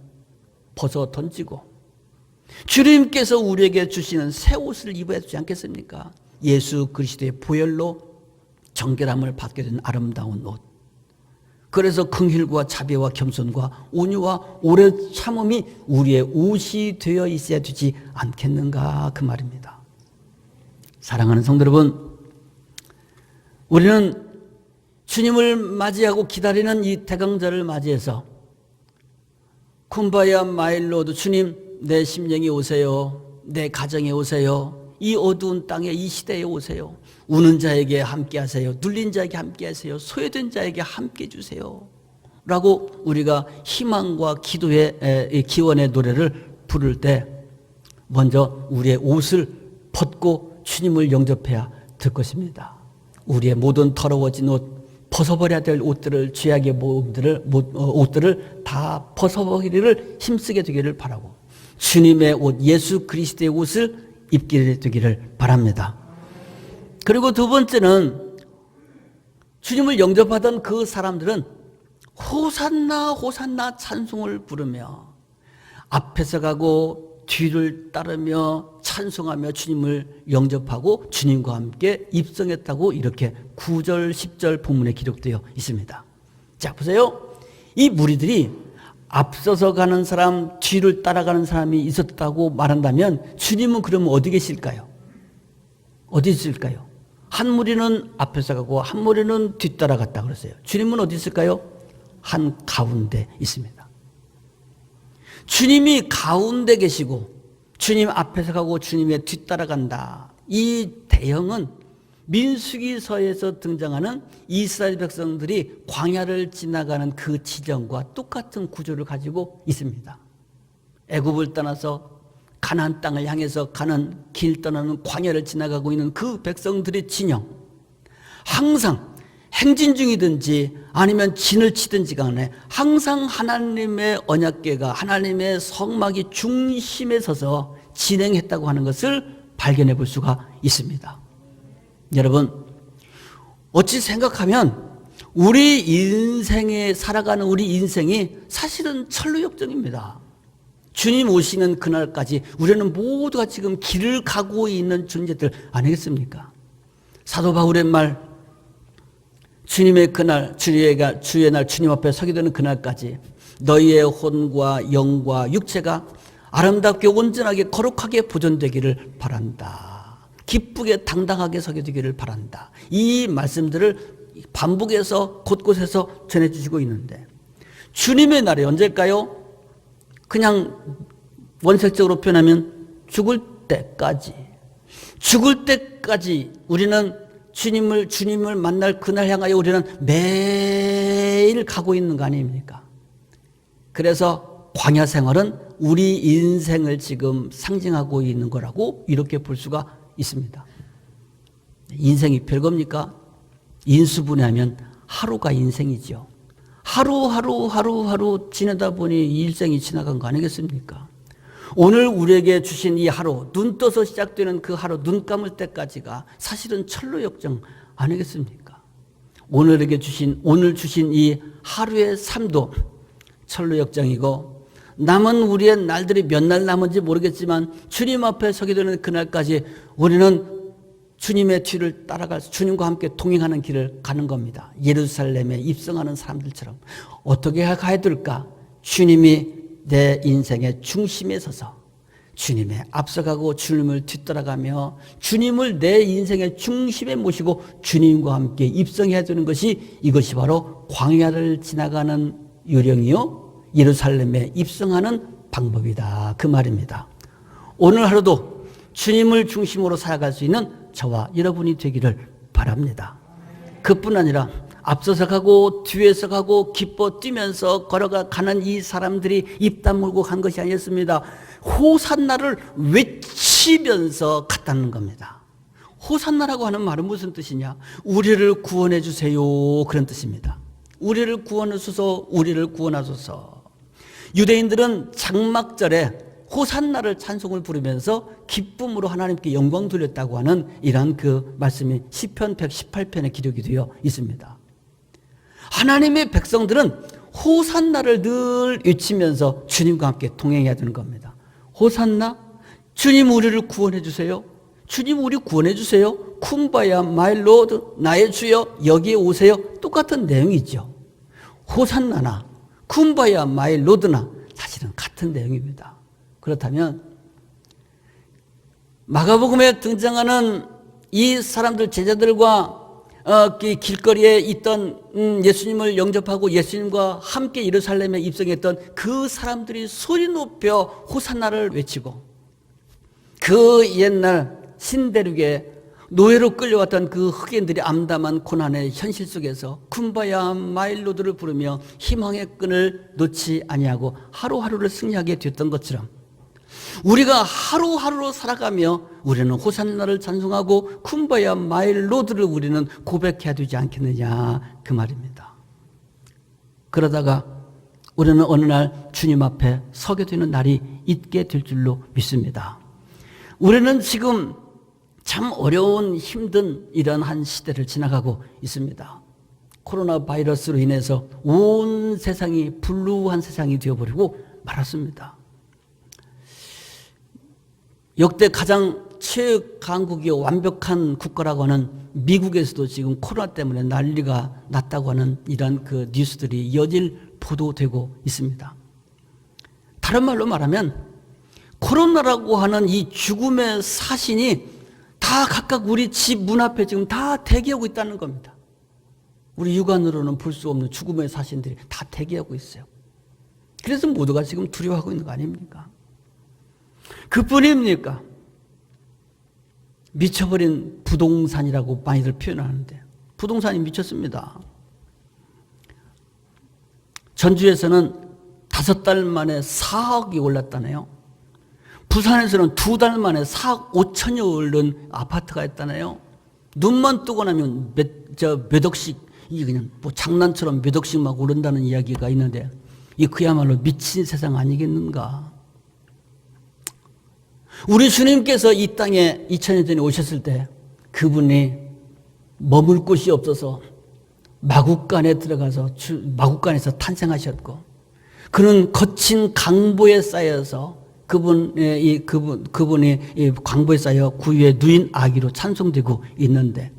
벗어 던지고 주님께서 우리에게 주시는 새 옷을 입어야 되지 않겠습니까? 예수 그리스도의 보혈로 정결함을 받게 된 아름다운 옷. 그래서 긍휼과 자비와 겸손과 온유와 오래 참음이 우리의 옷이 되어 있어야 되지 않겠는가 그 말입니다. 사랑하는 성도 여러분, 우리는 주님을 맞이하고 기다리는 이 대강절을 맞이해서 쿰바야 마일로드, 주님 내 심령에 오세요. 내 가정에 오세요. 이 어두운 땅에 이 시대에 오세요. 우는 자에게 함께 하세요. 눌린 자에게 함께 하세요. 소외된 자에게 함께 주세요 라고 우리가 희망과 기도의 기원의 노래를 부를 때 먼저 우리의 옷을 벗고 주님을 영접해야 될 것입니다. 우리의 모든 더러워진 옷, 벗어버려야 될 옷들을, 죄악의 옷들을 다 벗어버리기를 힘쓰게 되기를 바라고 주님의 옷, 예수 그리스도의 옷을 입게 되기를 바랍니다. 그리고 두 번째는 주님을 영접하던 그 사람들은 호산나 호산나 찬송을 부르며 앞에서 가고 뒤를 따르며 찬송하며 주님을 영접하고 주님과 함께 입성했다고 이렇게 9절 10절 본문에 기록되어 있습니다. 자, 보세요. 이 무리들이 앞서서 가는 사람, 뒤를 따라가는 사람이 있었다고 말한다면 주님은 그러면 어디 계실까요? 어디 있을까요? 한 무리는 앞에서 가고 한 무리는 뒤따라갔다 그랬어요. 주님은 어디 있을까요? 한 가운데 있습니다. 주님이 가운데 계시고 주님 앞에서 가고 주님의 뒤따라간다. 이 대형은 민수기서에서 등장하는 이스라엘 백성들이 광야를 지나가는 그 지점과 똑같은 구조를 가지고 있습니다. 애굽을 떠나서 가나안 땅을 향해서 가는 길 떠나는 광야를 지나가고 있는 그 백성들의 진영, 항상 행진 중이든지 아니면 진을 치든지 간에 항상 하나님의 언약궤가, 하나님의 성막이 중심에 서서 진행했다고 하는 것을 발견해 볼 수가 있습니다. 여러분, 어찌 생각하면 우리 인생에 살아가는 우리 인생이 사실은 천루역정입니다. 주님 오시는 그날까지 우리는 모두가 지금 길을 가고 있는 존재들 아니겠습니까? 사도 바울의 말, 주님의 그날, 주의 날 주님 앞에 서게 되는 그날까지 너희의 혼과 영과 육체가 아름답게 온전하게 거룩하게 보존되기를 바란다. 기쁘게 당당하게 서게 되기를 바란다. 이 말씀들을 반복해서 곳곳에서 전해주시고 있는데 주님의 날이 언제일까요? 그냥 원색적으로 표현하면 죽을 때까지 우리는 주님을 만날 그날 향하여 우리는 매일 가고 있는 거 아닙니까? 그래서 광야 생활은 우리 인생을 지금 상징하고 있는 거라고 이렇게 볼 수가 있습니다. 인생이 별겁니까? 인수분해하면 하루가 인생이죠. 하루 지내다 보니 일생이 지나간 거 아니겠습니까? 오늘 우리에게 주신 이 하루, 눈 떠서 시작되는 그 하루, 눈 감을 때까지가 사실은 천루역정 아니겠습니까? 오늘 주신 이 하루의 삶도 천루역정이고 남은 우리의 날들이 몇 날 남은지 모르겠지만 주님 앞에 서게 되는 그날까지 우리는 주님의 뒤를 따라가서 주님과 함께 동행하는 길을 가는 겁니다. 예루살렘에 입성하는 사람들처럼 어떻게 가야 될까? 주님이 내 인생의 중심에 서서 주님에 앞서가고 주님을 뒤따라가며 주님을 내 인생의 중심에 모시고 주님과 함께 입성해야 되는 것이, 이것이 바로 광야를 지나가는 요령이요 예루살렘에 입성하는 방법이다, 그 말입니다. 오늘 하루도 주님을 중심으로 살아갈 수 있는 저와 여러분이 되기를 바랍니다. 그뿐 아니라 앞서서 가고 뒤에서 가고 기뻐 뛰면서 걸어가는 이 사람들이 입 다물고 간 것이 아니었습니다. 호산나를 외치면서 갔다는 겁니다. 호산나라고 하는 말은 무슨 뜻이냐? 우리를 구원해 주세요, 그런 뜻입니다. 우리를 구원하소서, 우리를 구원하소서. 유대인들은 장막절에 호산나를 찬송을 부르면서 기쁨으로 하나님께 영광 돌렸다고 하는 이러한 그 말씀이 시편 118편에 기록이 되어 있습니다. 하나님의 백성들은 호산나를 늘 외치면서 주님과 함께 동행해야 되는 겁니다. 호산나, 주님 우리를 구원해 주세요. 주님 우리 구원해 주세요. 쿰바야 마이 로드, 나의 주여 여기에 오세요. 똑같은 내용이죠. 호산나나 쿰바야 마이 로드나 사실은 같은 내용입니다. 그렇다면 마가복음에 등장하는 이 사람들, 제자들과 길거리에 있던 예수님을 영접하고 예수님과 함께 예루살렘에 입성했던 그 사람들이 소리 높여 호산나를 외치고, 그 옛날 신대륙에 노예로 끌려왔던 그 흑인들이 암담한 고난의 현실 속에서 쿰바야 마일로드를 부르며 희망의 끈을 놓지 아니하고 하루하루를 승리하게 됐던 것처럼, 우리가 하루하루로 살아가며 우리는 호산나를 찬송하고 쿰바야 마일로드를 우리는 고백해야 되지 않겠느냐, 그 말입니다. 그러다가 우리는 어느 날 주님 앞에 서게 되는 날이 있게 될 줄로 믿습니다. 우리는 지금 참 어려운 힘든 이런 한 시대를 지나가고 있습니다. 코로나 바이러스로 인해서 온 세상이 불루한 세상이 되어버리고 말았습니다. 역대 가장 최강국이요 완벽한 국가라고 하는 미국에서도 지금 코로나 때문에 난리가 났다고 하는 이런 그 뉴스들이 여질 보도되고 있습니다. 다른 말로 말하면 코로나라고 하는 이 죽음의 사신이 다 각각 우리 집 문 앞에 지금 다 대기하고 있다는 겁니다. 우리 육안으로는 볼 수 없는 죽음의 사신들이 다 대기하고 있어요. 그래서 모두가 지금 두려워하고 있는 거 아닙니까? 그뿐입니까? 미쳐버린 부동산이라고 많이들 표현하는데 부동산이 미쳤습니다. 전주에서는 5달 만에 4억이 올랐다네요. 부산에서는 2달 만에 4억 5천여 오른 아파트가 있다네요. 눈만 뜨고 나면 몇 억씩, 이게 그냥 뭐 장난처럼 몇 억씩 막 오른다는 이야기가 있는데, 이 그야말로 미친 세상 아니겠는가? 우리 주님께서 이 땅에 2000년 전에 오셨을 때 그분이 머물 곳이 없어서 마국간에 들어가서 마국간에서 탄생하셨고, 그는 거친 강보에 쌓여서 그분이 강보에 쌓여 구유에 누인 아기로 찬송되고 있는데,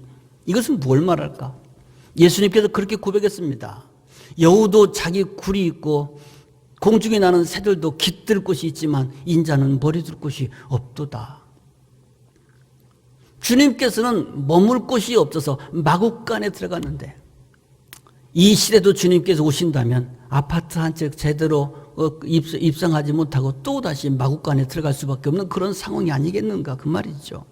이것은 뭘 말할까? 예수님께서 그렇게 고백했습니다. 여우도 자기 굴이 있고 공중에 나는 새들도 깃들 곳이 있지만 인자는 머리둘 곳이 없도다. 주님께서는 머물 곳이 없어서 마국간에 들어갔는데, 이 시대도 주님께서 오신다면 아파트 한 채 제대로 입성하지 못하고 또다시 마국간에 들어갈 수밖에 없는 그런 상황이 아니겠는가, 그 말이죠.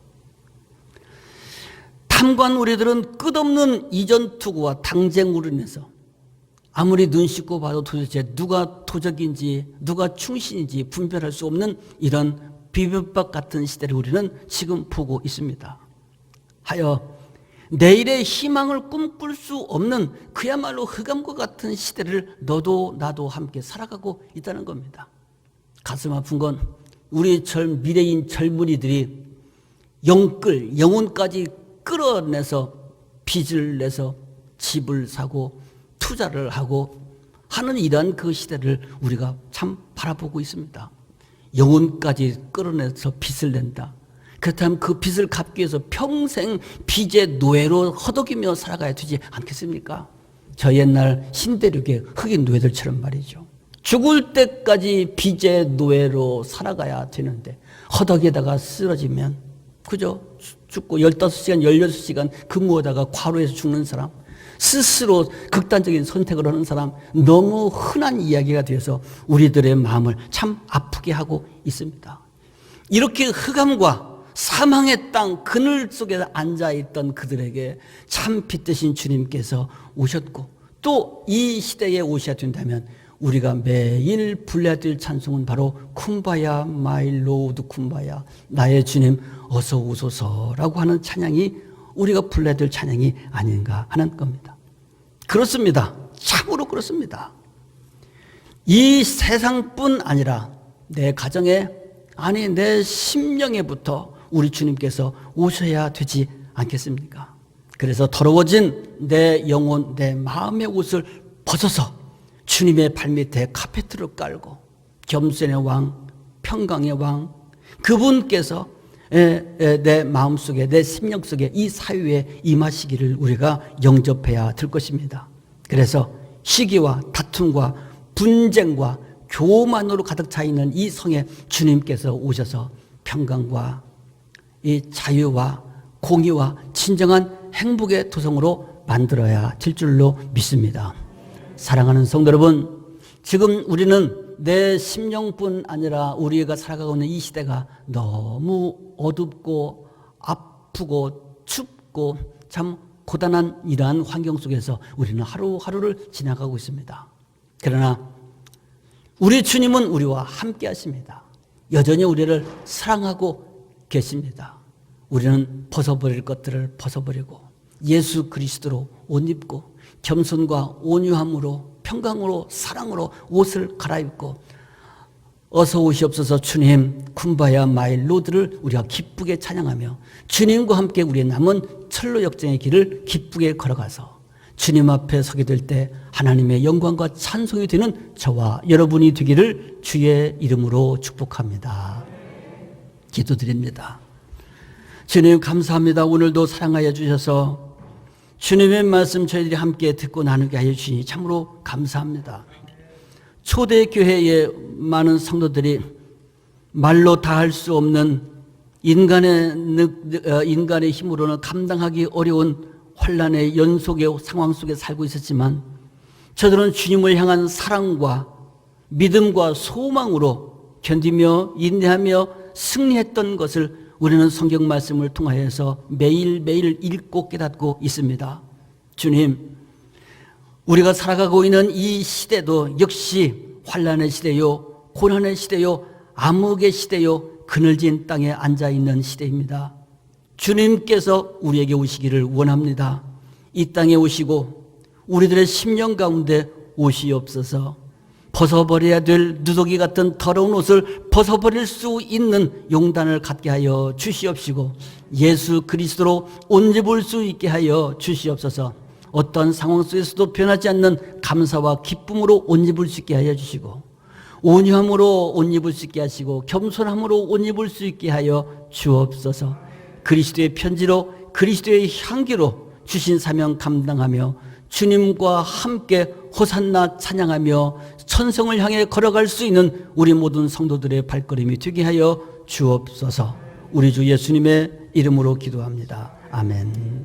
탐관 우리들은 끝없는 이전 투구와 당쟁으로 인해서 아무리 눈 씻고 봐도 도대체 누가 도적인지 누가 충신인지 분별할 수 없는 이런 비빔밥 같은 시대를 우리는 지금 보고 있습니다. 하여 내일의 희망을 꿈꿀 수 없는 그야말로 흑암과 같은 시대를 너도 나도 함께 살아가고 있다는 겁니다. 가슴 아픈 건 우리 미래인 젊은이들이 영혼까지 끌어내서 빚을 내서 집을 사고 투자를 하고 하는 이러한 그 시대를 우리가 참 바라보고 있습니다. 영혼까지 끌어내서 빚을 낸다. 그렇다면 그 빚을 갚기 위해서 평생 빚의 노예로 허덕이며 살아가야 되지 않겠습니까? 저 옛날 신대륙의 흑인 노예들처럼 말이죠. 죽을 때까지 빚의 노예로 살아가야 되는데 허덕에다가 쓰러지면 그죠? 죽고 15시간, 16시간 근무하다가 과로해서 죽는 사람, 스스로 극단적인 선택을 하는 사람, 너무 흔한 이야기가 되어서 우리들의 마음을 참 아프게 하고 있습니다. 이렇게 흑암과 사망의 땅 그늘 속에 앉아있던 그들에게 참 빛 되신 주님께서 오셨고, 또 이 시대에 오셔야 된다면 우리가 매일 불러야 될 찬송은 바로 쿰바야 마이 로드 쿰바야, 나의 주님 어서 오소서라고 하는 찬양이 우리가 불러야 될 찬양이 아닌가 하는 겁니다. 그렇습니다. 참으로 그렇습니다. 이 세상뿐 아니라 내 가정에, 아니 내 심령에부터 우리 주님께서 오셔야 되지 않겠습니까? 그래서 더러워진 내 영혼, 내 마음의 옷을 벗어서 주님의 발밑에 카페트를 깔고 겸손의 왕, 평강의 왕, 그분께서 내 마음속에, 내 심령 속에 이 사유에 임하시기를 우리가 영접해야 될 것입니다. 그래서 시기와 다툼과 분쟁과 교만으로 가득 차 있는 이 성에 주님께서 오셔서 평강과 이 자유와 공의와 진정한 행복의 도성으로 만들어야 될 줄로 믿습니다. 사랑하는 성도 여러분, 지금 우리는 내 심령뿐 아니라 우리가 살아가고 있는 이 시대가 너무 어둡고 아프고 춥고 참 고단한 이러한 환경 속에서 우리는 하루하루를 지나가고 있습니다. 그러나 우리 주님은 우리와 함께 하십니다. 여전히 우리를 사랑하고 계십니다. 우리는 벗어버릴 것들을 벗어버리고 예수 그리스도로 옷 입고 겸손과 온유함으로 평강으로 사랑으로 옷을 갈아입고 어서 오시옵소서 주님 쿰바야 마이 로드를 우리가 기쁘게 찬양하며 주님과 함께 우리의 남은 철로 역정의 길을 기쁘게 걸어가서 주님 앞에 서게 될 때 하나님의 영광과 찬송이 되는 저와 여러분이 되기를 주의 이름으로 축복합니다. 기도드립니다. 주님 감사합니다. 오늘도 사랑하여 주셔서 주님의 말씀 저희들이 함께 듣고 나누게 하여 주시니 참으로 감사합니다. 초대교회의 많은 성도들이 말로 다 할 수 없는 인간의 힘으로는 감당하기 어려운 혼란의 연속의 상황 속에 살고 있었지만 저들은 주님을 향한 사랑과 믿음과 소망으로 견디며 인내하며 승리했던 것을 우리는 성경 말씀을 통하여서 매일매일 읽고 깨닫고 있습니다. 주님, 우리가 살아가고 있는 이 시대도 역시 환난의 시대요, 고난의 시대요, 암흑의 시대요, 그늘진 땅에 앉아있는 시대입니다. 주님께서 우리에게 오시기를 원합니다. 이 땅에 오시고 우리들의 심령 가운데 오시옵소서. 벗어버려야 될 누더기 같은 더러운 옷을 벗어버릴 수 있는 용단을 갖게 하여 주시옵시고 예수 그리스도로 옷 입을 수 있게 하여 주시옵소서. 어떤 상황 속에서도 변하지 않는 감사와 기쁨으로 옷 입을 수 있게 하여 주시고 온유함으로 옷 입을 수 있게 하시고 겸손함으로 옷 입을 수 있게 하여 주옵소서. 그리스도의 편지로 그리스도의 향기로 주신 사명 감당하며 주님과 함께 호산나 찬양하며 천성을 향해 걸어갈 수 있는 우리 모든 성도들의 발걸음이 되게 하여 주옵소서. 우리 주 예수님의 이름으로 기도합니다. 아멘.